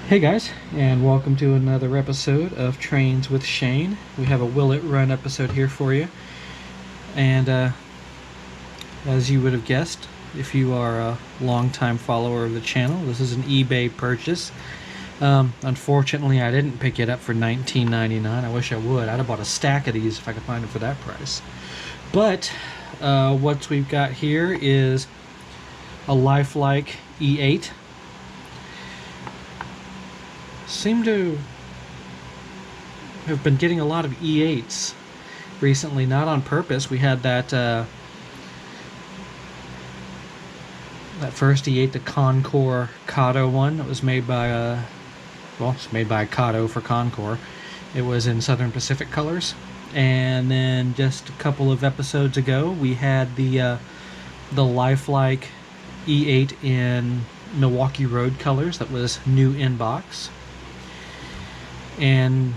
Hey guys, and welcome to another episode of Trains with Shane. We have a Will It Run episode here for you. And as you would have guessed, if you are a longtime follower of the channel, this is an eBay purchase. Unfortunately, I didn't pick it up for $19.99. I wish I would. I'd have bought a stack of these if I could find them for that price. But what we've got here is a lifelike E8. Seem to have been getting a lot of E8s recently, not on purpose. We had that first E8, the Concours Kato one, that was made by it's made by Kato for Concours. It was in Southern Pacific colors. And then just a couple of episodes ago, we had the lifelike E8 in Milwaukee Road colors that was new in box. And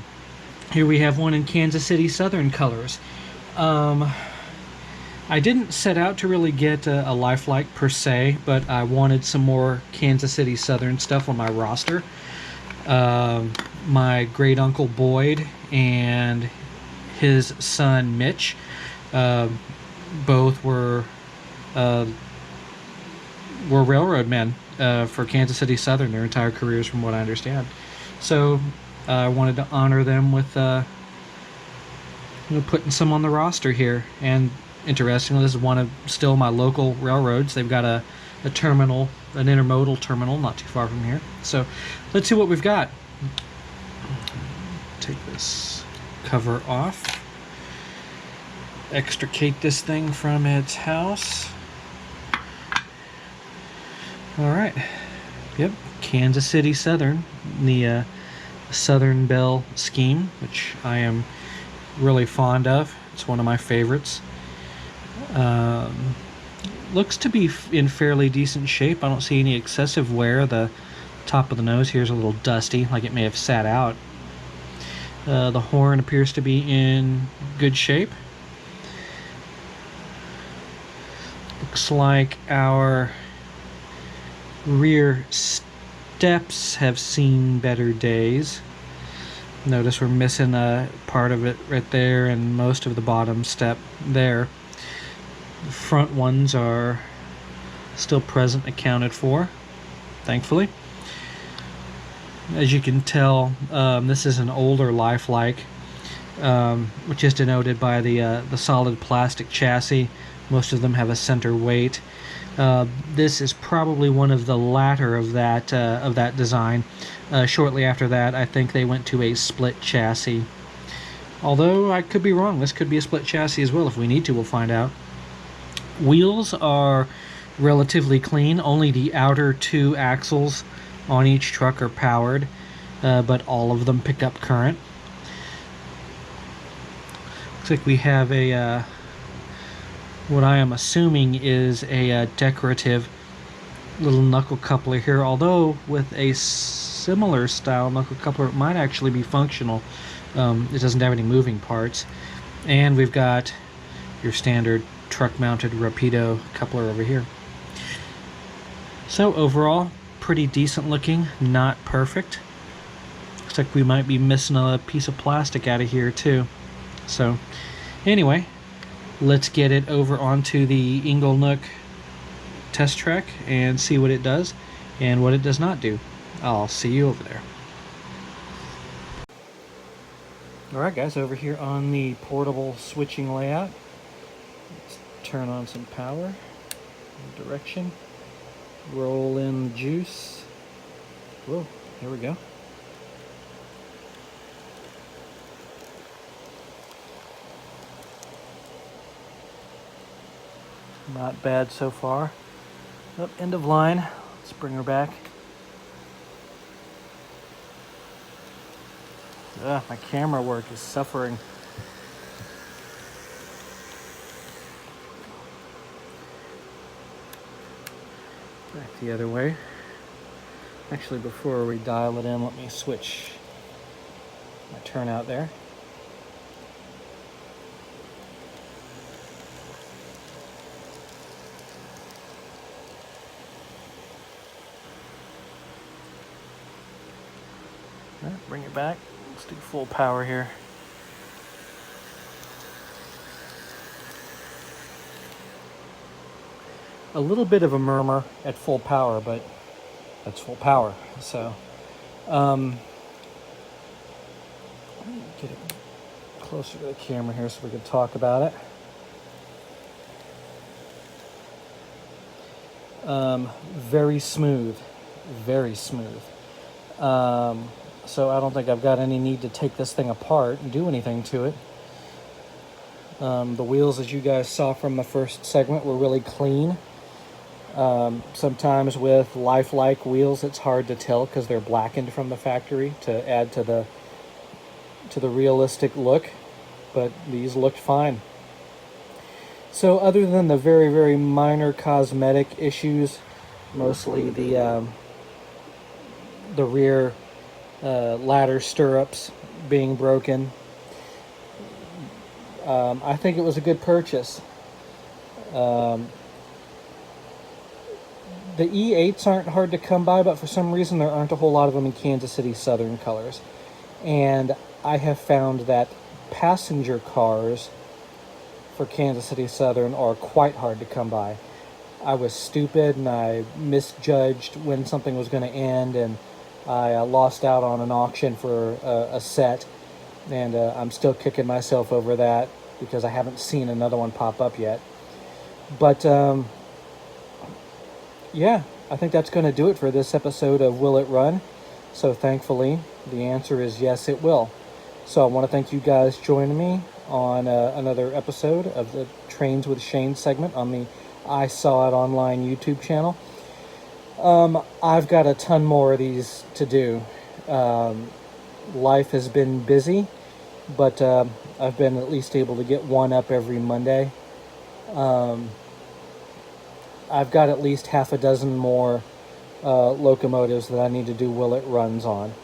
here we have one in Kansas City Southern colors. I didn't set out to really get a lifelike per se, but I wanted some more Kansas City Southern stuff on my roster. My great uncle Boyd and his son Mitch, both were railroad men for Kansas City Southern their entire careers, from what I understand. So I wanted to honor them with putting some on the roster here. And interestingly, this is one of still my local railroads. They've got a terminal, an intermodal terminal, not too far from here. So let's see what we've got. Take this cover off. Extricate this thing from its house. All right. Yep, Kansas City Southern, the Southern Bell scheme, which I am really fond of. It's one of my favorites. Looks to be in fairly decent shape. I don't see any excessive wear. The top of the nose here is a little dusty, like it may have sat out. The horn appears to be in good shape. Looks like our rear steps have seen better days. Notice we're missing a part of it right there and most of the bottom step there. The front ones are still present, accounted for, thankfully. As you can tell, this is an older lifelike, which is denoted by the solid plastic chassis. Most of them have a center weight. This is probably one of the latter of that design. Shortly after that, I think they went to a split chassis. Although I could be wrong. This could be a split chassis as well. If we need to, we'll find out. Wheels are relatively clean. Only the outer two axles on each truck are powered, but all of them pick up current. Looks like we have a what I am assuming is a decorative little knuckle coupler here, although with a similar style knuckle coupler it might actually be functional. It doesn't have any moving parts. And we've got your standard truck mounted Rapido coupler over here. So overall, pretty decent looking, not perfect. Looks like we might be missing a piece of plastic out of here too. So anyway, let's get it over onto the Inglenook test track and see what it does and what it does not do. I'll see you over there. Alright guys, over here on the portable switching layout, let's turn on some power, direction, roll in the juice. Whoa, here we go. Not bad so far. Up, end of line. Let's bring her back. My camera work is suffering. Back the other way. Actually, before we dial it in, let me switch my turnout there. Bring it back. Let's do full power here. A little bit of a murmur at full power, but that's full power. So, let me get it closer to the camera here so we can talk about it. Very smooth, very smooth. So I don't think I've got any need to take this thing apart and do anything to it. The wheels, as you guys saw from the first segment, were really clean. Sometimes with lifelike wheels, it's hard to tell because they're blackened from the factory to add to the realistic look, but these looked fine. So other than the very, very minor cosmetic issues, mostly the rear ladder stirrups being broken, I think it was a good purchase. The E8s aren't hard to come by, but for some reason there aren't a whole lot of them in Kansas City Southern colors. And I have found that passenger cars for Kansas City Southern are quite hard to come by. I was stupid and I misjudged when something was going to end, and I lost out on an auction for a set, and I'm still kicking myself over that because I haven't seen another one pop up yet. But yeah, I think that's going to do it for this episode of Will It Run? So thankfully, the answer is yes, it will. So I want to thank you guys joining me on another episode of the Trains with Shane segment on the I Saw It Online YouTube channel. I've got a ton more of these to do. Life has been busy, but I've been at least able to get one up every Monday. I've got at least half a dozen more locomotives that I need to do Will It Runs on.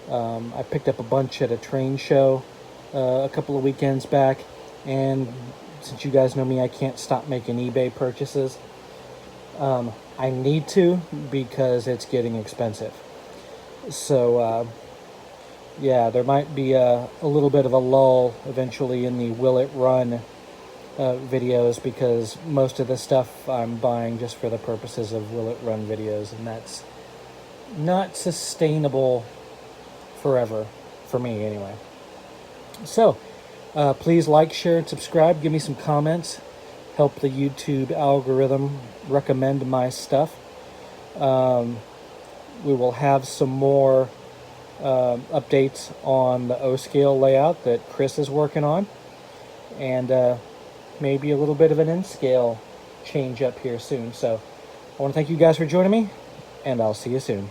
I picked up a bunch at a train show a couple of weekends back, and since you guys know me, I can't stop making eBay purchases. I need to because it's getting expensive. So yeah, there might be a little bit of a lull eventually in the Will It Run videos, because most of the stuff I'm buying just for the purposes of Will It Run videos, and that's not sustainable forever, for me anyway. So please like, share, and subscribe. Give me some comments. Help the YouTube algorithm recommend my stuff. We will have some more updates on the O-scale layout that Chris is working on, and maybe a little bit of an N-scale change up here soon. So I want to thank you guys for joining me, and I'll see you soon.